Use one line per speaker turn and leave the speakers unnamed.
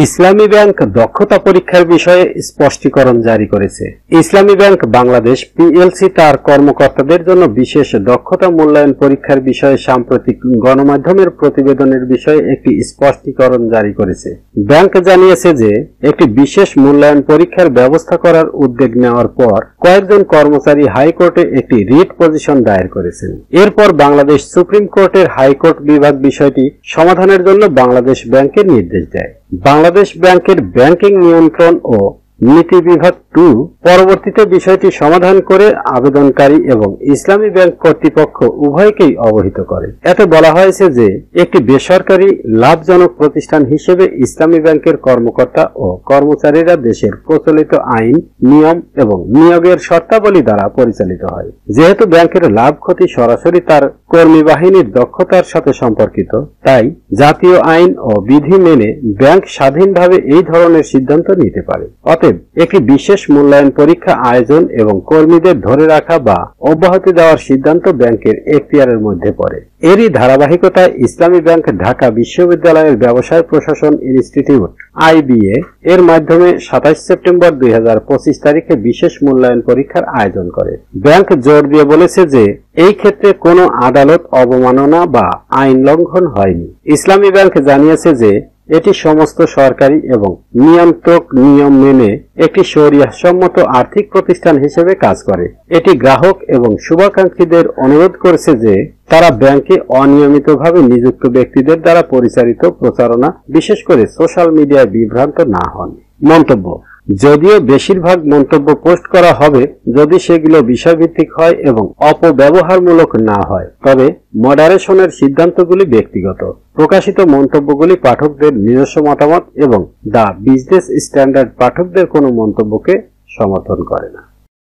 ইসলামী bank দক্ষতা পরীক্ষার বিষয়ে স্পষ্টীকরণ জারি করেছে। ইসলামী ব্যাংক বাংলাদেশ পিএলসি তার কর্মকর্তাদের জন্য বিশেষ দক্ষতা মূল্যায়ন পরীক্ষার বিষয়ে সাম্প্রতিক গণমাধ্যমের প্রতিবেদনের বিষয়ে একটি স্পষ্টীকরণ জারি করেছে। ব্যাংক জানিয়েছে যে একটি বিশেষ মূল্যায়ন পরীক্ষার ব্যবস্থা করার উদ্যোগ নেওয়ার পর কয়েকজন কর্মচারী হাইকোর্টে একটি রিট পিটিশন দায়ের করেছেন। এরপর বাংলাদেশ সুপ্রিম কোর্টের হাইকোর্ট বিভাগ বিষয়টি সমাধানের জন্য বাংলাদেশ ব্যাংকের নির্দেশ দেয়। বাংলাদেশ ব্যাংকের ব্যাংকিং নিয়ন্ত্রণ ও নীতি বিভাগ 2 পরবর্তীতে বিষয়টি সমাধান করে আবেদনকারী এবং ইসলামী ব্যাংক কর্তৃপক্ষ উভয়কেই অবহিত করে। এতে বলা হয়েছে যে একটি বেসরকারি লাভজনক প্রতিষ্ঠান হিসেবে ইসলামী ব্যাংকের কর্মকর্তা ও কর্মচারীরা দেশের প্রচলিত আইন, নিয়ম এবং নিয়োগের শর্তাবলী দ্বারা পরিচালিত হয়। যেহেতু ব্যাংকের লাভ ক্ষতি সরাসরি তার কর্মী বাহিনীর দক্ষতার সাথে সম্পর্কিত, তাই জাতীয় আইন ও বিধি মেনে ব্যাংক স্বাধীনভাবে এই ধরনের সিদ্ধান্ত নিতে পারে। অতএব একটি বিশেষ মূল্যায়ন পরীক্ষা আয়োজন এবং কর্মীদের ধরে রাখা বা অব্যাহতি দেওয়ার সিদ্ধান্ত ব্যাংকের এখতিয়ারের মধ্যে পড়ে। এরই ধারাবাহিকতায় ইসলামী ব্যাংক ঢাকা বিশ্ববিদ্যালয়ের ব্যবসায় প্রশাসন ইনস্টিটিউট (IBA) এর মাধ্যমে 27 সেপ্টেম্বর 2025 তারিখে বিশেষ মূল্যায়ন পরীক্ষার আয়োজন করে। ব্যাংক জোর দিয়ে বলেছে যে এই ক্ষেত্রে কোনো আদালত অবমাননা বা আইন লঙ্ঘন হয়নি। ইসলামী ব্যাংক জানিয়েছে যে এটি সমস্ত সরকারি এবং নিয়ন্ত্রক নিয়ম মেনে একটি শরিয়াহসম্মত আর্থিক প্রতিষ্ঠান হিসেবে কাজ করে। এটি গ্রাহক এবং শুভাকাঙ্ক্ষীদের অনুরোধ করেছে যে তারা ব্যাংকে অনিয়মিতভাবে নিযুক্ত ব্যক্তিদের দ্বারা পরিচালিত প্রচারণা, বিশেষ করে সোশ্যাল মিডিয়ায় বিভ্রান্ত না হন। মন্তব্য: যদিও বেশিরভাগ মন্তব্য পোস্ট করা হবে যদি সেগুলো বিষয়ভিত্তিক হয় এবং অপব্যবহারমূলক না হয়, তবে মডারেশনের সিদ্ধান্তগুলি ব্যক্তিগত। প্রকাশিত মন্তব্যগুলি পাঠকদের নিজস্ব মতামত এবং দ্য বিজনেস স্ট্যান্ডার্ড পাঠকদের কোনো মন্তব্যকে সমর্থন করে না।